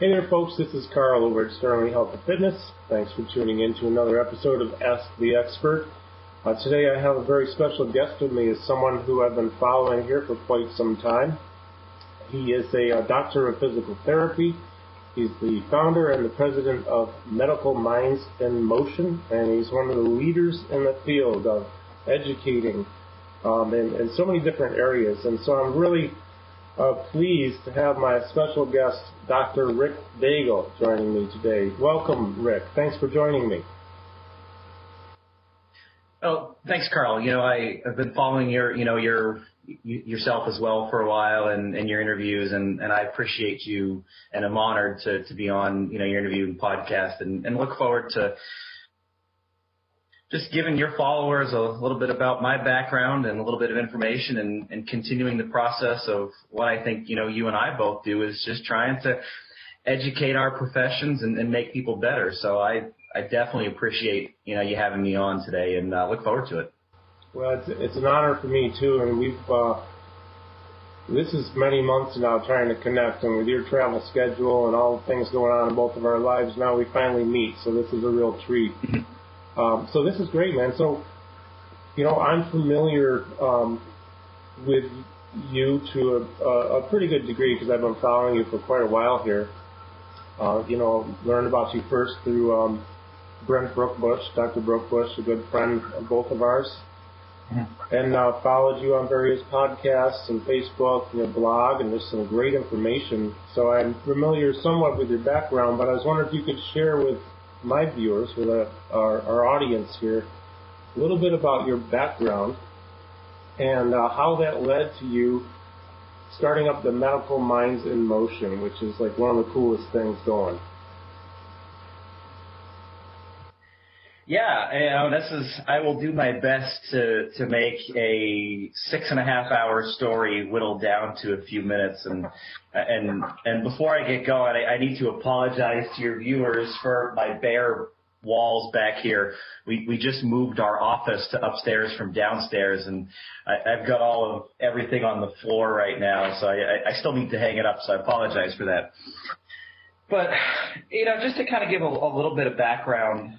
Hey there, folks. This is Carl over at Sterling Health and Fitness. Thanks for tuning in to another episode of Ask the Expert. Today I have a very special guest with me. Is someone who I've been following here for quite some time. He is a doctor of physical therapy. He's the founder and the president of Medical Minds in Motion, and he's one of the leaders in the field of educating in so many different areas. And so I'm really pleased to have my special guest, Dr. Rick Daigle, joining me today. Welcome, Rick. Thanks for joining me. Oh, thanks, Carl. I've been following yourself as well for a while and your interviews, and I appreciate you, and I'm honored to be on, your interview and podcast, and look forward to just giving your followers a little bit about my background and a little bit of information and continuing the process of what I think, you and I both do, is just trying to educate our professions and make people better. So I definitely appreciate, you having me on today, and look forward to it. Well, it's an honor for me too, and this is many months now trying to connect, and with your travel schedule and all the things going on in both of our lives, now we finally meet, so this is a real treat. So this is great, man. So, I'm familiar with you to a pretty good degree because I've been following you for quite a while here. Learned about you first through Brent Brookbush, Dr. Brookbush, a good friend of both of ours, and followed you on various podcasts and Facebook and your blog, and there's some great information. So I'm familiar somewhat with your background, but I was wondering if you could share with my viewers, with our audience here, a little bit about your background and how that led to you starting up the Medical Minds in Motion, which is like one of the coolest things going. Yeah, I will do my best to make a 6.5-hour story whittled down to a few minutes. And before I get going, I need to apologize to your viewers for my bare walls back here. We just moved our office to upstairs from downstairs, and I've got all of everything on the floor right now, so I still need to hang it up, so I apologize for that. But, just to kind of give a little bit of background,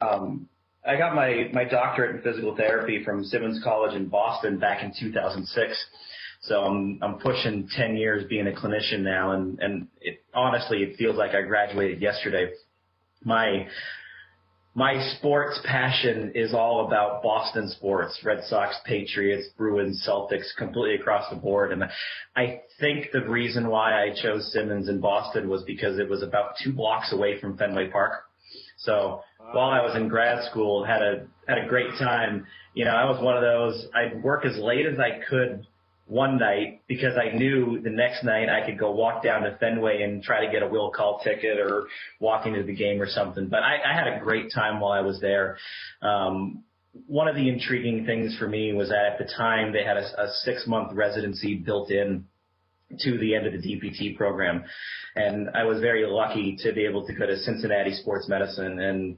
I got my doctorate in physical therapy from Simmons College in Boston back in 2006. So I'm pushing 10 years being a clinician now, and honestly, it feels like I graduated yesterday. My sports passion is all about Boston sports, Red Sox, Patriots, Bruins, Celtics, completely across the board. And I think the reason why I chose Simmons in Boston was because it was about 2 blocks away from Fenway Park. So while I was in grad school, had a great time. I was one of those, I'd work as late as I could one night because I knew the next night I could go walk down to Fenway and try to get a will call ticket or walk into the game or something. But I had a great time while I was there. One of the intriguing things for me was that at the time they had a 6-month residency built in to the end of the DPT program. And I was very lucky to be able to go to Cincinnati Sports Medicine. And,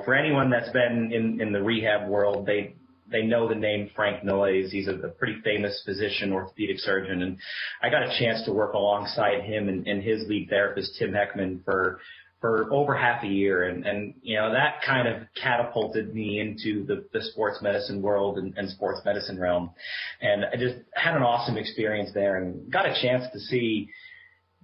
for anyone that's been in the rehab world, they know the name Frank Noyes. He's a pretty famous physician, orthopedic surgeon. And I got a chance to work alongside him and his lead therapist, Tim Heckman, for over half a year. And that kind of catapulted me into the sports medicine world and sports medicine realm. And I just had an awesome experience there and got a chance to see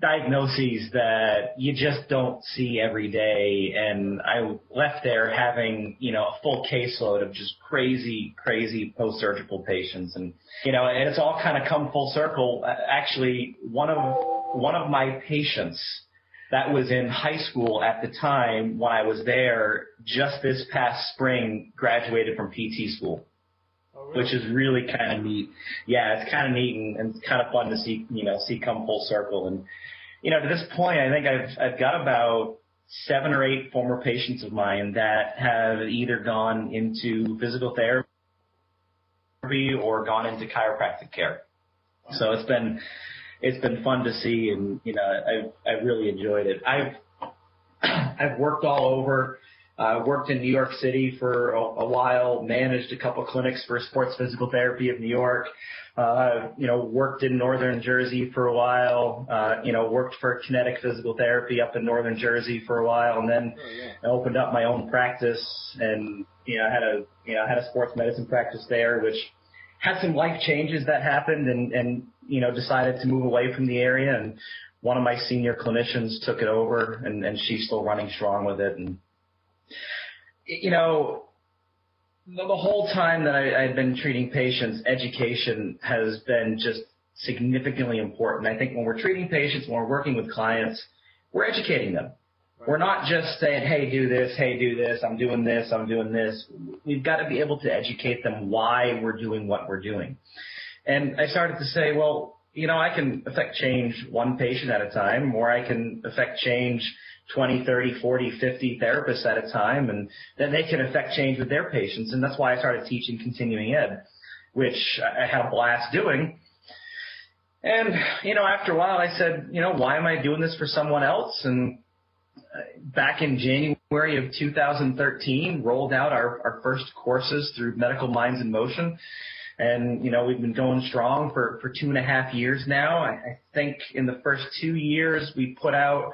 diagnoses that you just don't see every day. And I left there having, a full caseload of just crazy post-surgical patients. And, and it's all kind of come full circle. Actually, one of my patients that was in high school at the time when I was there, just this past spring, graduated from PT school. Oh, really? Which is really kind of neat. Yeah, it's kind of neat and it's kind of fun to see come full circle. And, to this point, I think I've got about 7 or 8 former patients of mine that have either gone into physical therapy or gone into chiropractic care. So it's been fun to see, and I really enjoyed it. I've worked all over. Worked in New York City for a while, managed a couple clinics for Sports Physical Therapy of New York, worked in Northern Jersey for a while, worked for Kinetic Physical Therapy up in Northern Jersey for a while, and then I opened up my own practice and, had a sports medicine practice there, which had some life changes that happened and decided to move away from the area. And one of my senior clinicians took it over and she's still running strong with it. And, the whole time that I've been treating patients, education has been just significantly important. I think when we're treating patients, when we're working with clients, we're educating them. Right. We're not just saying, hey, do this, I'm doing this, I'm doing this. We've got to be able to educate them why we're doing what we're doing. And I started to say, well, I can affect change one patient at a time, or I can affect change 20, 30, 40, 50 therapists at a time, and then they can affect change with their patients. And that's why I started teaching continuing ed, which I had a blast doing. And, after a while I said, why am I doing this for someone else? And back in January of 2013, rolled out our first courses through Medical Minds in Motion. And, we've been going strong for 2.5 years now. I think in the first 2 years, we put out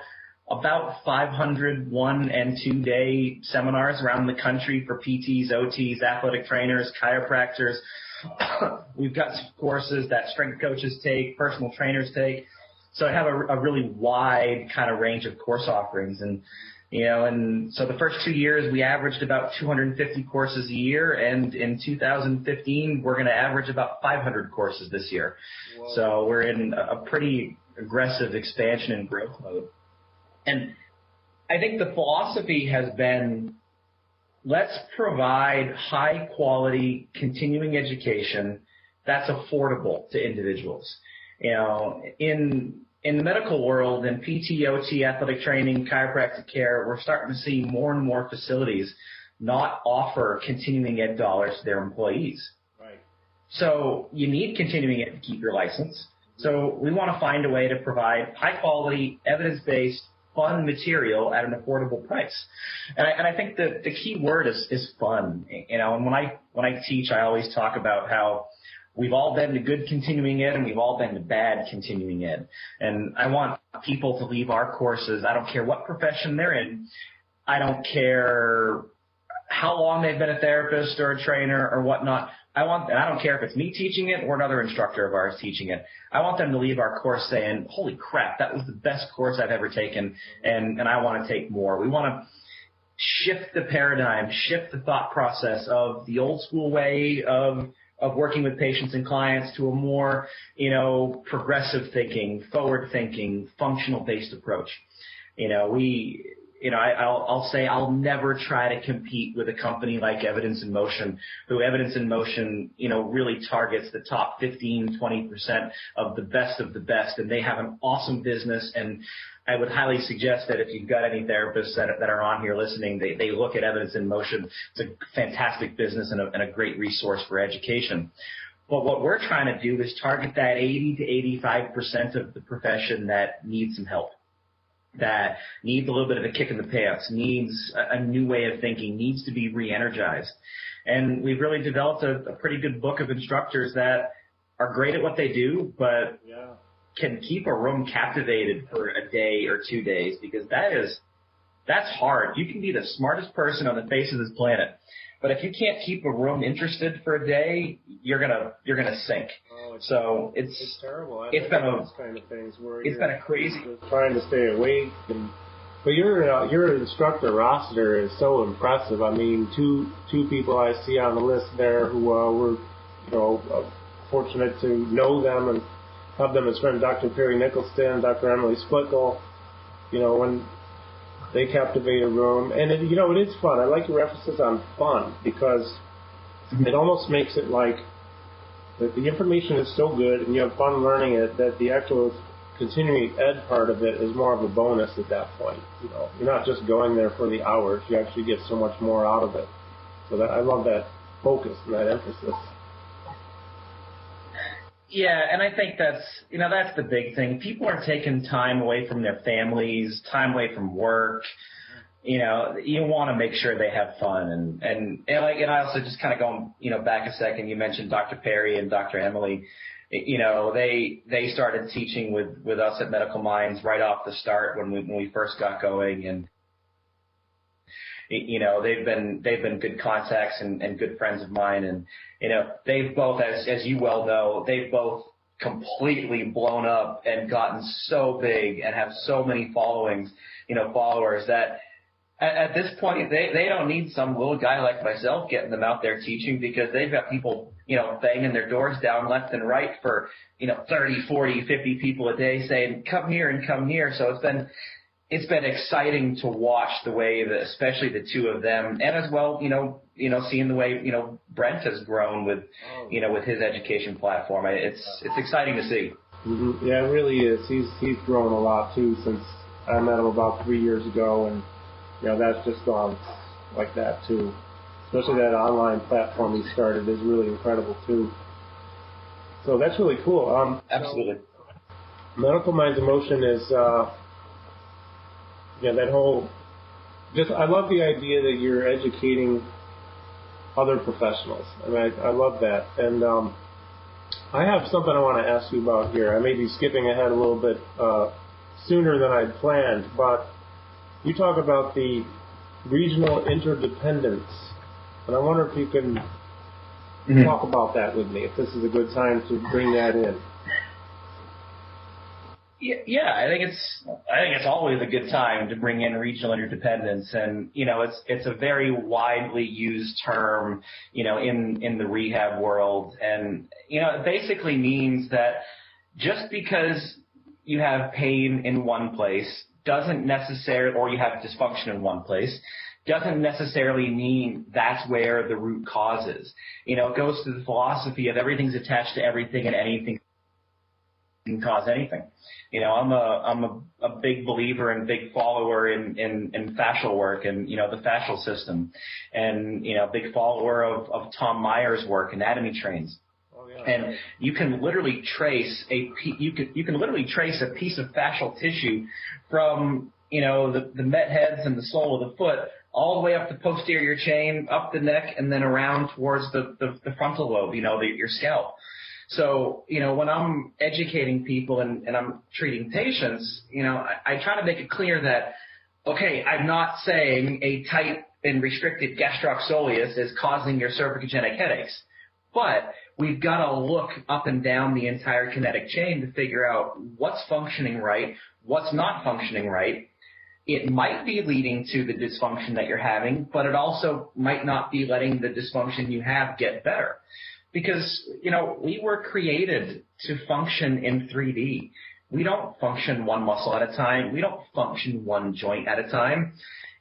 about 500 1- and 2-day seminars around the country for PTs, OTs, athletic trainers, chiropractors. We've got some courses that strength coaches take, personal trainers take. So I have a really wide kind of range of course offerings. And, and so the first 2 years, we averaged about 250 courses a year. And in 2015, we're going to average about 500 courses this year. Whoa. So we're in a pretty aggressive expansion and growth mode. And I think the philosophy has been, let's provide high-quality continuing education that's affordable to individuals. In the medical world, in PT, OT, athletic training, chiropractic care, we're starting to see more and more facilities not offer continuing ed dollars to their employees. Right. So you need continuing ed to keep your license. So we want to find a way to provide high-quality, evidence-based, fun material at an affordable price. And I think that the key word is fun. And when I teach, I always talk about how we've all been to good continuing ed and we've all been to bad continuing ed. And I want people to leave our courses. I don't care what profession they're in. I don't care how long they've been a therapist or a trainer or whatnot. And I don't care if it's me teaching it or another instructor of ours teaching it. I want them to leave our course saying, holy crap, that was the best course I've ever taken, and I want to take more. We want to shift the paradigm, shift the thought process of the old school way of working with patients and clients to a more, progressive thinking, forward thinking, functional based approach. I'll say I'll never try to compete with a company like Evidence in Motion, who Evidence in Motion, really targets the top 15, 20% of the best, and they have an awesome business. And I would highly suggest that if you've got any therapists that are on here listening, they look at Evidence in Motion. It's a fantastic business and a great resource for education. But what we're trying to do is target that 80 to 85% of the profession that needs some help, that needs a little bit of a kick in the pants, needs a new way of thinking, needs to be re-energized. And we've really developed a pretty good book of instructors that are great at what they do, but can keep a room captivated for a day or 2 days, because that's hard. You can be the smartest person on the face of this planet, but if you can't keep a room interested for a day, you're gonna sink. So it's terrible. It's been those kind of things where it's been a crazy trying to stay awake. But your instructor roster is so impressive. I mean, two people I see on the list there who were fortunate to know them and have them as friends, Dr. Perry Nicholson, Dr. Emily Splickle. When they captivate a room, and it is fun. I like your emphasis on fun, because it almost makes it like that the information is so good and you have fun learning it, that the actual continuing ed part of it is more of a bonus at that point. You're not just going there for the hours. You actually get so much more out of it. So I love that focus and that emphasis. Yeah, and I think that's the big thing. People are taking time away from their families, time away from work. you want to make sure they have fun. And I also just kind of going, back a second, you mentioned Dr. Perry and Dr. Emily. They started teaching with us at Medical Minds right off the start when we first got going, and they've been good contacts and good friends of mine, and they've both, as you well know, they've both completely blown up and gotten so big and have so many followers that at this point they don't need some little guy like myself getting them out there teaching, because they've got people banging their doors down left and right for 30, 40, 50 people a day saying come here and come here. So it's been exciting to watch the way that, especially the two of them, and as well, seeing the way, Brent has grown with his education platform. It's exciting to see. Mm-hmm. Yeah, it really is. He's grown a lot too since I met him about 3 years ago, and that's just gone like that too. Especially that online platform he started is really incredible too. So that's really cool. Absolutely. Medical Minds in Motion is. That whole, I love the idea that you're educating other professionals. I mean, I love that. And I have something I want to ask you about here. I may be skipping ahead a little bit sooner than I'd planned, but you talk about the regional interdependence. And I wonder if you can talk about that with me, if this is a good time to bring that in. Yeah, I think it's always a good time to bring in regional interdependence, and it's a very widely used term, in the rehab world, and it basically means that just because you have pain in one place doesn't necessarily, or you have dysfunction in one place, doesn't necessarily mean that's where the root cause is. It goes to the philosophy of everything's attached to everything and anything can cause anything. I'm a big believer and big follower in fascial work and, the fascial system, and, big follower of Tom Meyer's work, anatomy trains. Oh, yeah. And you can literally trace a piece of fascial tissue from, the met heads and the sole of the foot all the way up the posterior chain, up the neck, and then around towards the frontal lobe, your scalp. So, when I'm educating people and I'm treating patients, I try to make it clear that, okay, I'm not saying a tight and restricted gastroc soleus is causing your cervicogenic headaches, but we've got to look up and down the entire kinetic chain to figure out what's functioning right, what's not functioning right. It might be leading to the dysfunction that you're having, but it also might not be letting the dysfunction you have get better. Because, we were created to function in 3D. We don't function one muscle at a time. We don't function one joint at a time.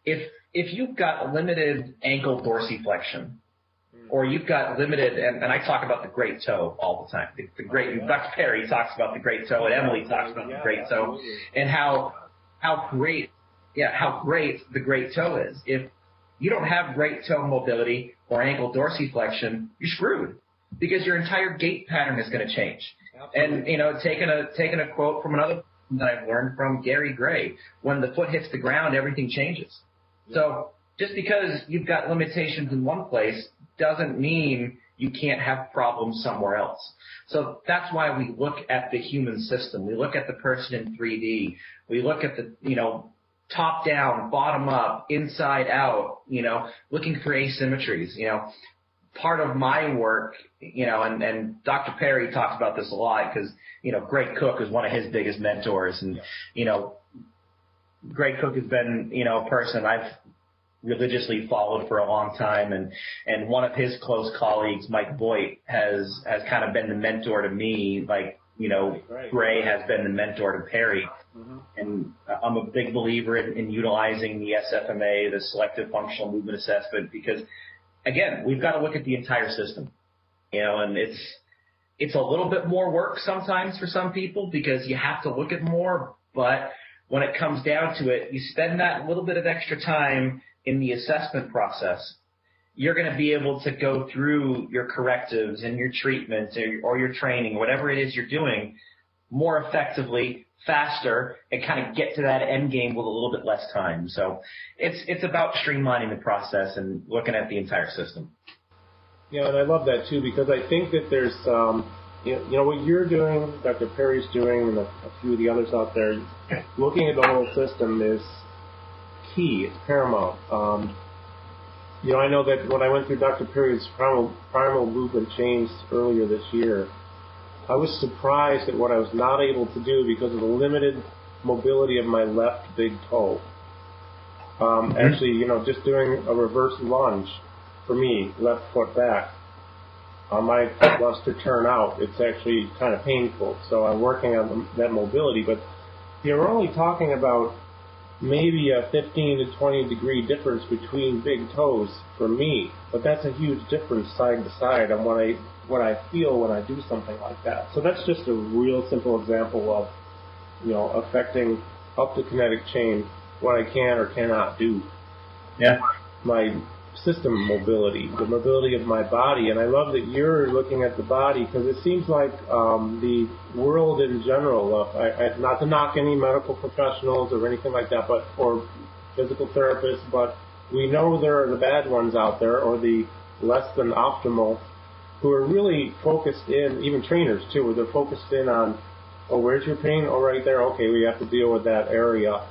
If you've got limited ankle dorsiflexion, or you've got limited, and I talk about the great toe all the time. Dr. Perry talks about the great toe, and Emily talks about the great toe, and how great the great toe is. If you don't have great toe mobility or ankle dorsiflexion, you're screwed, because your entire gait pattern is going to change. Absolutely. And, taking a quote from another that I've learned from Gary Gray, when the foot hits the ground, everything changes. Yeah. So just because you've got limitations in one place doesn't mean you can't have problems somewhere else. So that's why we look at the human system. We look at the person in 3D. We look at the, top down, bottom up, inside out, looking for asymmetries, Part of my work, and Dr. Perry talks about this a lot because, Greg Cook is one of his biggest mentors. And, Greg Cook has been, a person I've religiously followed for a long time. And one of his close colleagues, Mike Boyd, has kind of been the mentor to me, like, Gray has been the mentor to Perry. Mm-hmm. And I'm a big believer in utilizing the SFMA, the Selective Functional Movement Assessment, because again, we've got to look at the entire system, and it's a little bit more work sometimes for some people because you have to look at more. But when it comes down to it, you spend that little bit of extra time in the assessment process, you're going to be able to go through your correctives and your treatment or your training, whatever it is you're doing, more effectively, faster and kind of get to that end game with a little bit less time. So it's about streamlining the process and looking at the entire system. Yeah, and I love that too, because I think that there's, you know, what you're doing, Dr. Perry's doing, and a few of the others out there, looking at the whole system is key. It's paramount. You know, I know that when I went through Dr. Perry's primal movement change earlier this year, I was surprised at what I was not able to do because of the limited mobility of my left big toe. Actually, you know, just doing a reverse lunge for me, left foot back, my foot wants to turn out. It's actually kind of painful. So I'm working on that mobility. But you're only talking about maybe a 15 to 20 degree difference between big toes for me. But that's a huge difference side to side on what I feel when I do something like that. So that's just a real simple example of, you know, affecting up the kinetic chain what I can or cannot do. Yeah. My system mobility, the mobility of my body. And I love that you're looking at the body, because it seems like the world in general, not to knock any medical professionals or anything like that, but or physical therapists, but we know there are the bad ones out there, or the less than optimal, who are really focused in, even trainers too, where they're focused in on, oh, where's your pain? Oh, right there. Okay, we have to deal with that area,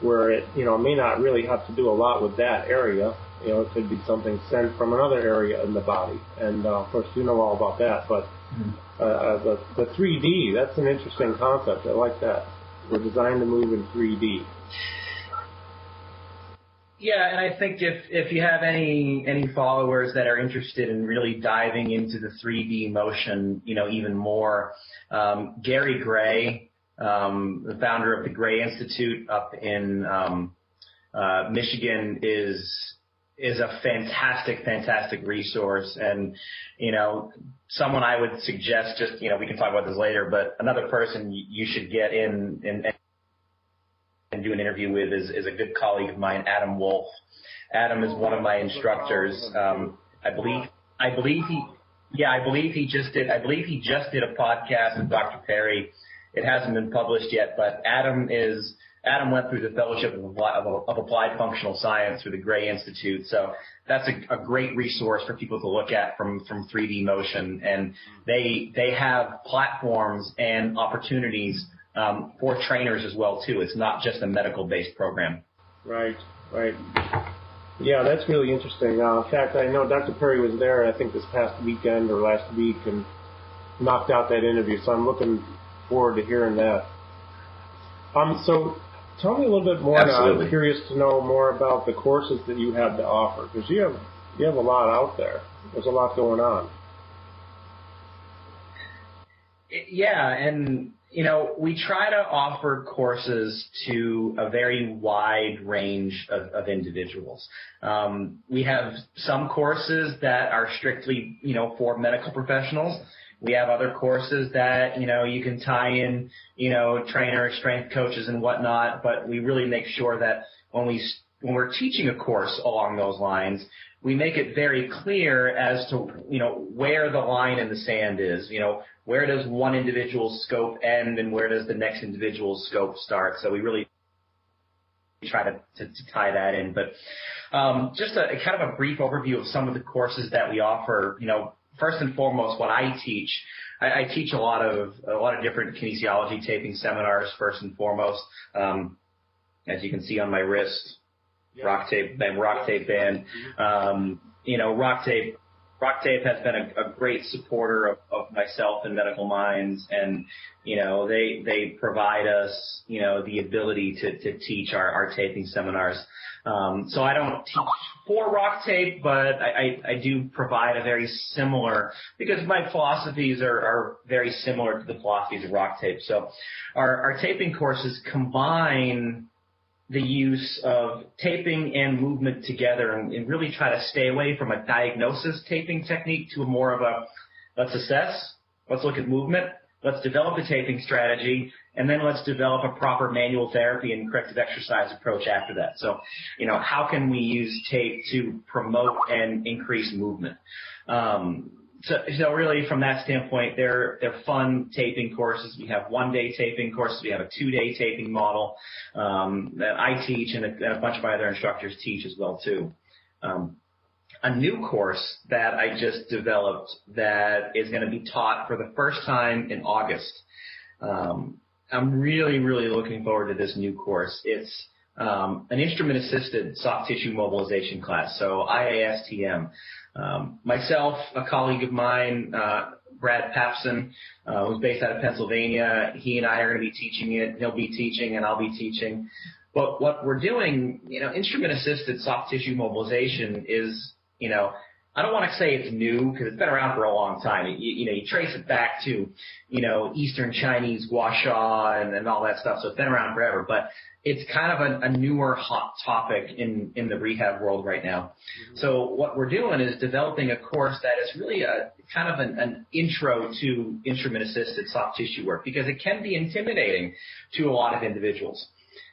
where it, you know, may not really have to do a lot with that area. You know, it could be something sent from another area in the body. And, of course, you know all about that. But the 3D, that's an interesting concept. I like that. We're designed to move in 3D. Yeah, and I think if you have any followers that are interested in really diving into the 3D motion, you know, even more, Gary Gray, the founder of the Gray Institute up in Michigan, is a fantastic resource. And, you know, someone I would suggest, just, you know, we can talk about this later, but another person you should get in and do an interview with is a good colleague of mine, Adam Wolf. Adam is one of my instructors. I believe he just did a podcast with Dr. Perry. It hasn't been published yet, but Adam went through the Fellowship of Applied Functional Science through the Gray Institute. So that's a great resource for people to look at from 3D motion. And they have platforms and opportunities for trainers as well, too. It's not just a medical-based program. Right. Yeah, that's really interesting. In fact, I know Dr. Perry was there, I think, this past weekend or last week, and knocked out that interview. So I'm looking forward to hearing that. So tell me a little bit more. Absolutely. Now, I'm curious to know more about the courses that you have to offer, because you have a lot out there. There's a lot going on. Yeah, and you know, we try to offer courses to a very wide range of individuals. We have some courses that are strictly, you know, for medical professionals. We have other courses that, you know, you can tie in, you know, trainers, strength coaches and whatnot, but we really make sure that when we're teaching a course along those lines, we make it very clear as to, you know, where the line in the sand is. You know, where does one individual's scope end and where does the next individual's scope start? So we really try to tie that in. But just a kind of a brief overview of some of the courses that we offer. You know, first and foremost, what I teach a lot of different kinesiology taping seminars. First and foremost, as you can see on my wrist, rock tape band. You know, rock tape has been a great supporter of myself and Medical Minds, and you know, they provide us, you know, the ability to teach our taping seminars. So I don't teach for rock tape, but I do provide a very similar, because my philosophies are very similar to the philosophies of rock tape. So our taping courses combine the use of taping and movement together, and really try to stay away from a diagnosis taping technique to more of a, let's assess, let's look at movement, let's develop a taping strategy, and then let's develop a proper manual therapy and corrective exercise approach after that. So, you know, how can we use tape to promote and increase movement? So really, from that standpoint, they're fun taping courses. We have 1-day taping courses. We have a 2-day taping model that I teach, and a bunch of my other instructors teach as well too. A new course that I just developed that is going to be taught for the first time in August. I'm really, really looking forward to this new course. It's an instrument-assisted soft tissue mobilization class, so IASTM. Myself, a colleague of mine, Brad Papson, who's based out of Pennsylvania, he and I are going to be teaching it. He'll be teaching, and I'll be teaching. But what we're doing, instrument-assisted soft tissue mobilization is, I don't want to say it's new because it's been around for a long time. You trace it back to, Eastern Chinese gua sha and all that stuff. So it's been around forever, but it's kind of a newer hot topic in the rehab world right now. Mm-hmm. So what we're doing is developing a course that is really a kind of an intro to instrument-assisted soft tissue work because it can be intimidating to a lot of individuals.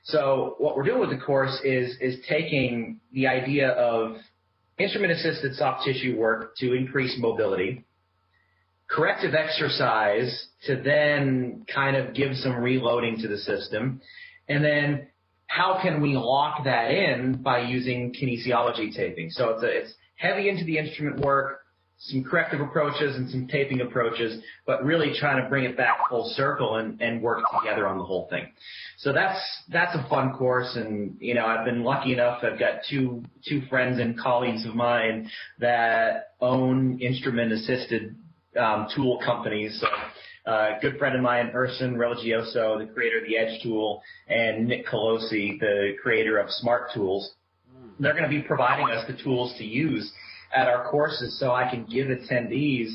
So what we're doing with the course is taking the idea of instrument-assisted soft tissue work to increase mobility, corrective exercise to then kind of give some reloading to the system, and then how can we lock that in by using kinesiology taping? So it's heavy into the instrument work, some corrective approaches and some taping approaches, but really trying to bring it back full circle and work together on the whole thing. So that's a fun course, and I've been lucky enough. I've got two friends and colleagues of mine that own instrument-assisted tool companies. So, a good friend of mine, Urson Religioso, the creator of the Edge tool, and Nick Colosi, the creator of Smart Tools. They're going to be providing us the tools to use at our courses, so I can give attendees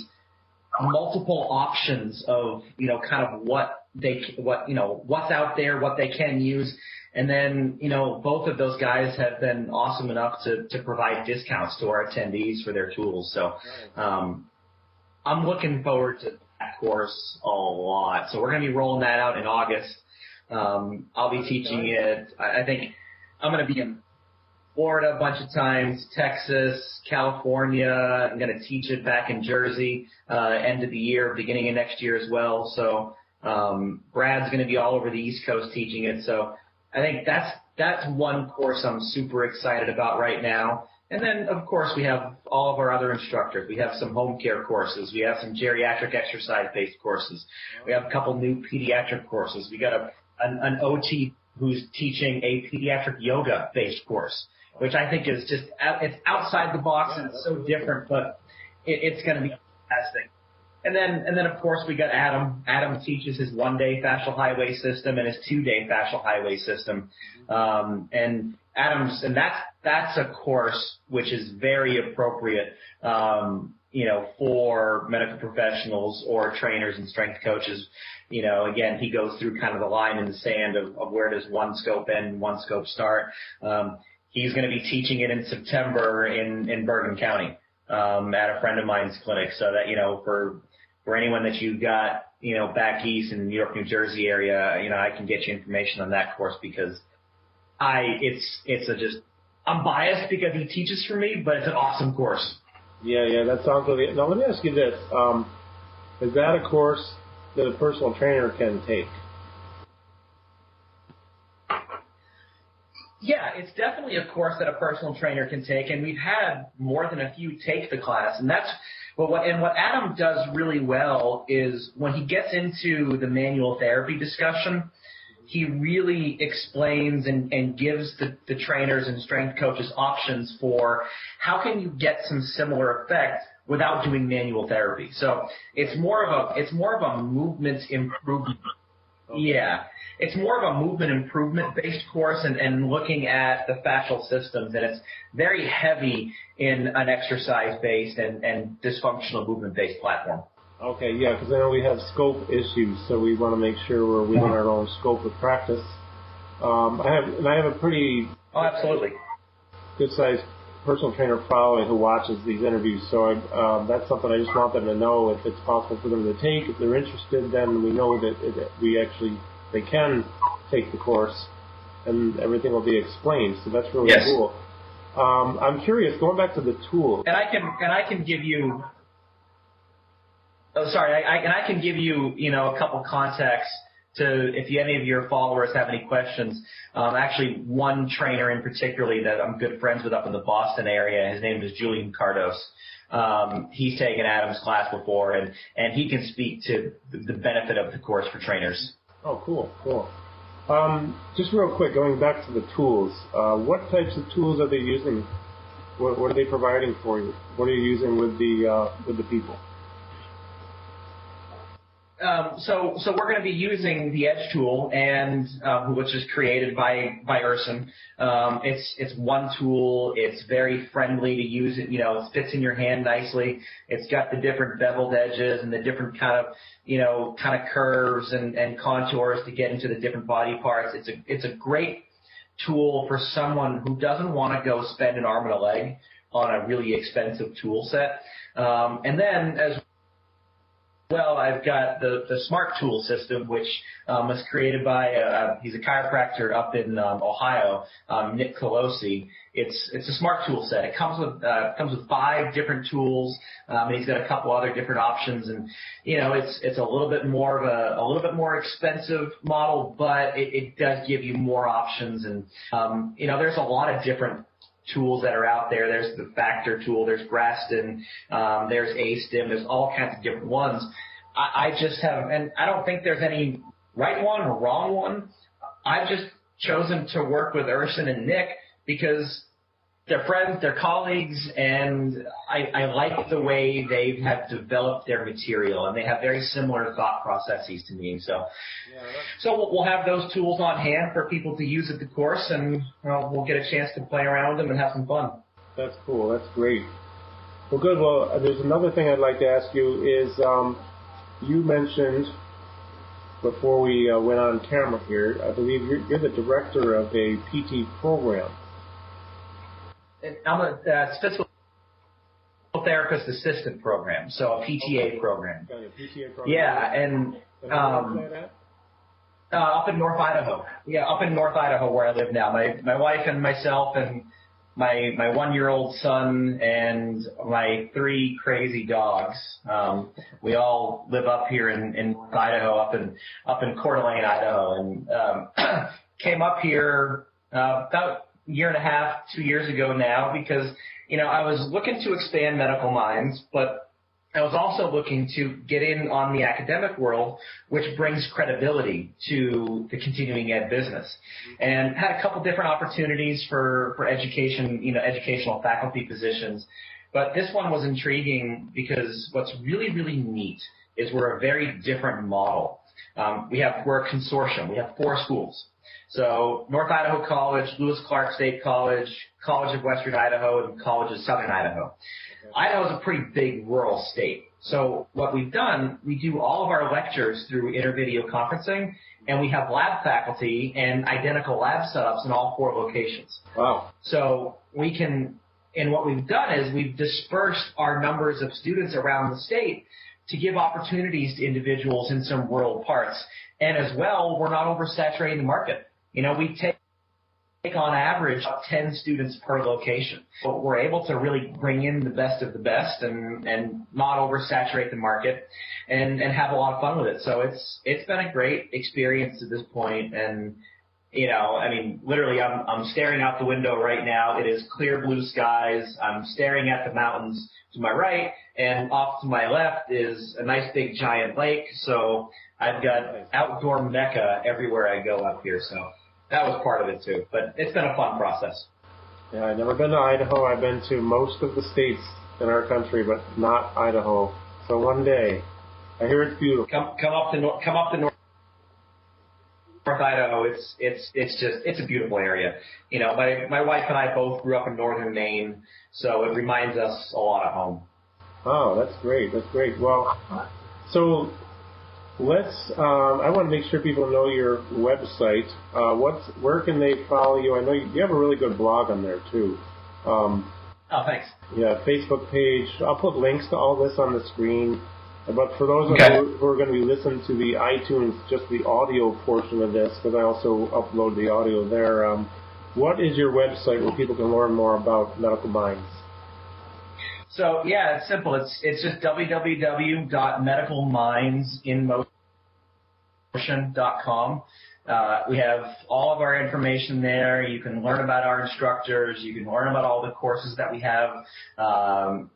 multiple options of kind of what's out there, what they can use, and then both of those guys have been awesome enough to provide discounts to our attendees for their tools. So I'm looking forward to that course a lot. So we're going to be rolling that out in August. I'll be teaching it. I think I'm going to be in Florida a bunch of times, Texas, California. I'm going to teach it back in Jersey end of the year, beginning of next year as well. So Brad's going to be all over the East Coast teaching it. So I think that's one course I'm super excited about right now. And then, of course, we have all of our other instructors. We have some home care courses. We have some geriatric exercise-based courses. We have a couple new pediatric courses. We got an OT who's teaching a pediatric yoga-based course, which I think is just it's outside the box and it's so different, but it's going to be fantastic. And then of course we got Adam. Adam teaches his 1-day fascial highway system and his 2-day fascial highway system. And that's a course which is very appropriate, for medical professionals or trainers and strength coaches. Again, he goes through kind of the line in the sand of where does one scope end and one scope start. He's going to be teaching it in September in Bergen County at a friend of mine's clinic. So that for anyone that you've got back east in the New York, New Jersey area, I can get you information on that course because I'm biased because he teaches for me, but it's an awesome course. Yeah, that sounds really. Now let me ask you this: is that a course that a personal trainer can take? Yeah, it's definitely a course that a personal trainer can take, and we've had more than a few take the class, and that's what Adam does really well is when he gets into the manual therapy discussion, he really explains and gives the trainers and strength coaches options for how can you get some similar effect without doing manual therapy. So it's more of a movement improvement. Yeah, it's more of a movement improvement based course and looking at the fascial systems, and it's very heavy in an exercise based and dysfunctional movement based platform. Okay, yeah, because I know we have scope issues, so we want to make sure we're within our own scope of practice. I have a pretty absolutely good sized personal trainer following who watches these interviews, so that's something I just want them to know if it's possible for them to take. If they're interested, then we know that they can take the course, and everything will be explained. So that's really cool. I'm curious, going back to the tools. And I can give you. Oh, sorry. I can give you, a couple contexts to if any of your followers have any questions. Actually, one trainer in particularly that I'm good friends with up in the Boston area, his name is Julian Cardos. He's taken Adam's class before, and he can speak to the benefit of the course for trainers. Oh, cool. Just real quick, going back to the tools, what types of tools are they using? What are they providing for you? What are you using with the people? So we're going to be using the Edge tool, and which is created by Urson. It's one tool. It's very friendly to use. It fits in your hand nicely. It's got the different beveled edges and the different kind of curves and contours to get into the different body parts. It's a great tool for someone who doesn't want to go spend an arm and a leg on a really expensive tool set. And then as well, I've got the Smart Tool system, which was created by he's a chiropractor up in Ohio, Nick Colosi. It's a smart tool set. It comes with 5 different tools, and he's got a couple other different options. And it's a little bit more expensive model, but it does give you more options. And there's a lot of different tools that are out there. There's the Factor tool, there's Graston, there's A-Stim, there's all kinds of different ones. I just have, and I don't think there's any right one or wrong one. I've just chosen to work with Urson and Nick because they're friends, they're colleagues, and I like the way they have developed their material, and they have very similar thought processes to me. So we'll have those tools on hand for people to use at the course, and we'll get a chance to play around with them and have some fun. That's cool. That's great. Well, good. Well, there's another thing I'd like to ask you is you mentioned before we went on camera here, I believe you're the director of a PT program. I'm a physical therapist assistant program, so a PTA program. Got a PTA program. Yeah, and up in North Idaho. Yeah, up in North Idaho where I live now. My wife and myself and my 1-year-old son and my 3 crazy dogs. We all live up here in North Idaho, up in Coeur d'Alene, Idaho, and came up here about a year and a half, 2 years ago now, because I was looking to expand medical minds, but I was also looking to get in on the academic world, which brings credibility to the continuing ed business, and had a couple different opportunities for education, educational faculty positions. But this one was intriguing because what's really, really neat is we're a very different model. We're a consortium. We have 4 schools. So North Idaho College, Lewis Clark State College, College of Western Idaho, and College of Southern Idaho. Okay. Idaho is a pretty big rural state. So what we've done, we do all of our lectures through intervideo conferencing, and we have lab faculty and identical lab setups in all 4 locations. Wow. So we can, and what we've done is we've dispersed our numbers of students around the state to give opportunities to individuals in some rural parts. And as well, we're not oversaturating the market. We take on average 10 students per location. So we're able to really bring in the best of the best and not oversaturate the market and have a lot of fun with it. So it's been a great experience to this point. And, literally I'm staring out the window right now. It is clear blue skies. I'm staring at the mountains to my right, and off to my left is a nice big giant lake. So I've got outdoor mecca everywhere I go up here. So that was part of it too. But it's been a fun process. Yeah, I've never been to Idaho. I've been to most of the states in our country, but not Idaho. So one day, I hear it's beautiful. Come up to North Idaho. It's a beautiful area. My wife and I both grew up in northern Maine, so it reminds us a lot of home. Oh, that's great. That's great. Well, so I want to make sure people know your website. Where can they follow you? I know you have a really good blog on there too. Oh, thanks. Yeah, Facebook page. I'll put links to all this on the screen. But for those of you who are going to be listening to the iTunes, just the audio portion of this, because I also upload the audio there, what is your website where people can learn more about Medical Minds? So yeah, it's simple. It's just www.medicalmindsinmotion.com. We have all of our information there. You can learn about our instructors. You can learn about all the courses that we have.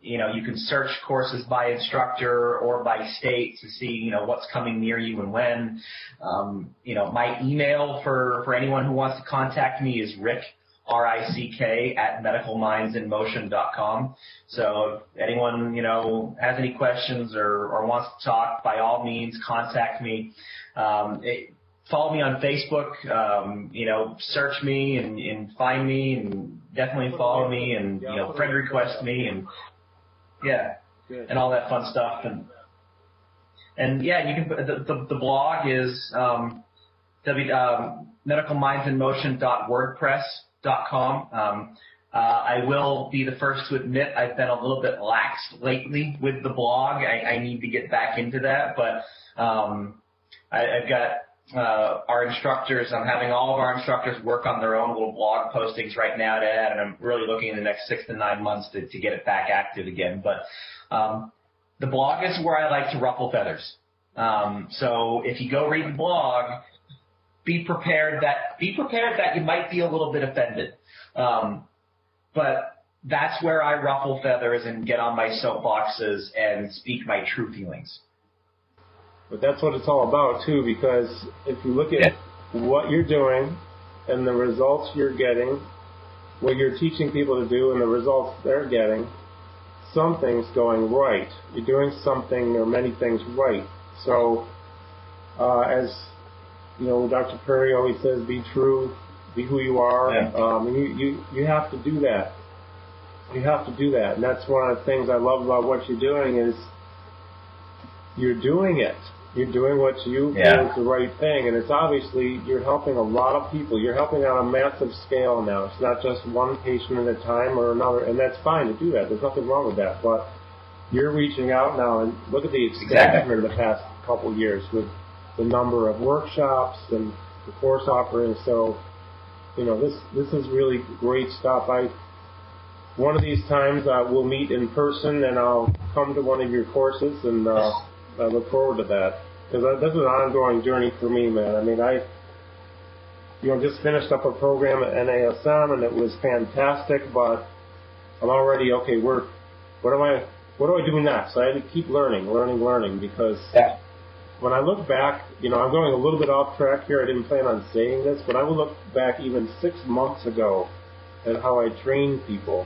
You can search courses by instructor or by state to see, what's coming near you and when. My email for anyone who wants to contact me is Rick, R-I-C-K, at medicalmindsinmotion.com. So if anyone, has any questions or wants to talk, by all means, contact me. Follow me on Facebook, search me and find me, and definitely follow me, and, friend request me, and and all that fun stuff. And you can, the blog is, medicalmindsinmotion.wordpress.com. I will be the first to admit I've been a little bit lax lately with the blog. I need to get back into that, but, I've got, our instructors, I'm having all of our instructors work on their own little blog postings right now to add, and I'm really looking in the next 6 to 9 months to get it back active again. But the blog is where I like to ruffle feathers. So if you go read the blog, be prepared that you might be a little bit offended. But that's where I ruffle feathers and get on my soapboxes and speak my true feelings. But that's what it's all about, too, because if you look at what you're doing and the results you're getting, what you're teaching people to do and the results they're getting, something's going right. You're doing something or many things right. So, as Dr. Perry always says, be true, be who you are. Yeah. You have to do that. You have to do that. And that's one of the things I love about what you're doing is you're doing it. You're doing what you feel is the right thing, and it's obviously you're helping a lot of people. You're helping on a massive scale now. It's not just one patient at a time or another, and that's fine to do that. There's nothing wrong with that. But you're reaching out now, and look at the expansion in the past couple of years with the number of workshops and the course offerings. So, this is really great stuff. One of these times we'll meet in person, and I'll come to one of your courses, and I look forward to that, because this is an ongoing journey for me, man. I mean, I just finished up a program at NASM, and it was fantastic, but I'm already, okay, what do I do next? I had to keep learning, because when I look back, I'm going a little bit off track here. I didn't plan on saying this, but I will look back even 6 months ago at how I trained people.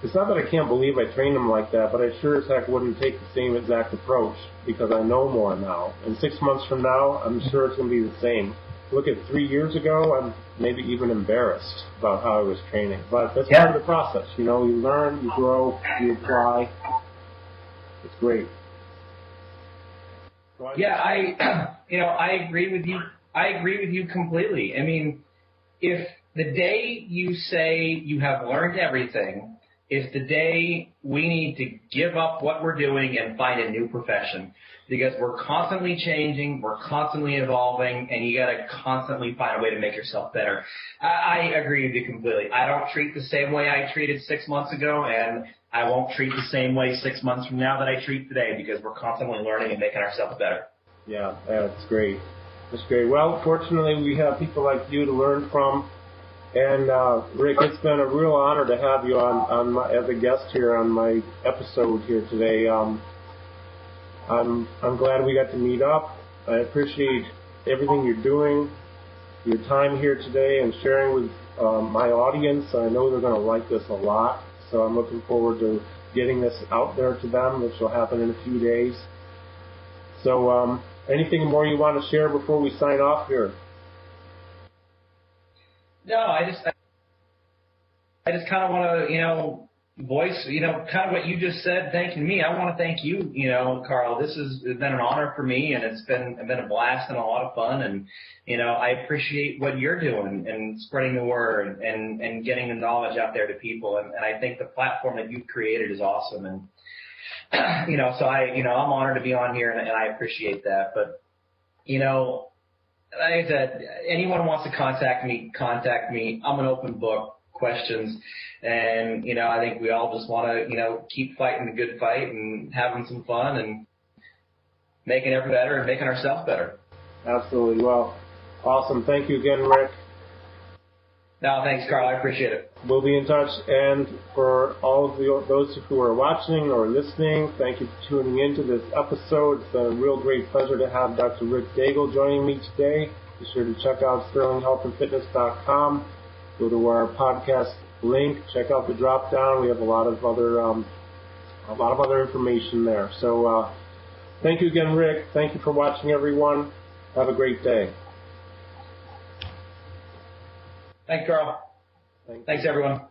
It's not that I can't believe I trained them like that, but I sure as heck wouldn't take the same exact approach because I know more now. And 6 months from now, I'm sure it's going to be the same. Look at 3 years ago, I'm maybe even embarrassed about how I was training. But that's part of the process. You learn, you grow, you apply. It's great. I agree with you. I agree with you completely. I mean, if the day you say you have learned everything is the day we need to give up what we're doing and find a new profession, because we're constantly changing, we're constantly evolving, and you got to constantly find a way to make yourself better. I agree with you completely. I don't treat the same way I treated 6 months ago, and I won't treat the same way 6 months from now that I treat today, because we're constantly learning and making ourselves better. Yeah, that's great. That's great. Well, fortunately, we have people like you to learn from. And Rick, it's been a real honor to have you on as a guest here on my episode here today. I'm glad we got to meet up. I appreciate everything you're doing, your time here today, and sharing with my audience. I know they're going to like this a lot, so I'm looking forward to getting this out there to them, which will happen in a few days. So, anything more you want to share before we sign off here? No, I just kind of want to, voice, kind of what you just said, thanking me. I want to thank you, Carl. This has been an honor for me, and it's been a blast and a lot of fun. And, I appreciate what you're doing and spreading the word and getting the knowledge out there to people. And I think the platform that you've created is awesome. And, so I'm honored to be on here, and I appreciate that. But, like I said, anyone who wants to contact me, I'm an open book. questions. And, I think we all just want to, keep fighting the good fight and having some fun and making it better and making ourselves better. Absolutely. Well, awesome. Thank you again, Rick. No, thanks, Carl. I appreciate it. We'll be in touch. And for all of those who are watching or listening, thank you for tuning into this episode. It's a real great pleasure to have Dr. Rick Daigle joining me today. Be sure to check out sterlinghealthandfitness.com. Go to our podcast link. Check out the drop down. We have a lot of other information there. So thank you again, Rick. Thank you for watching, everyone. Have a great day. Thanks, Carl. Thanks, everyone.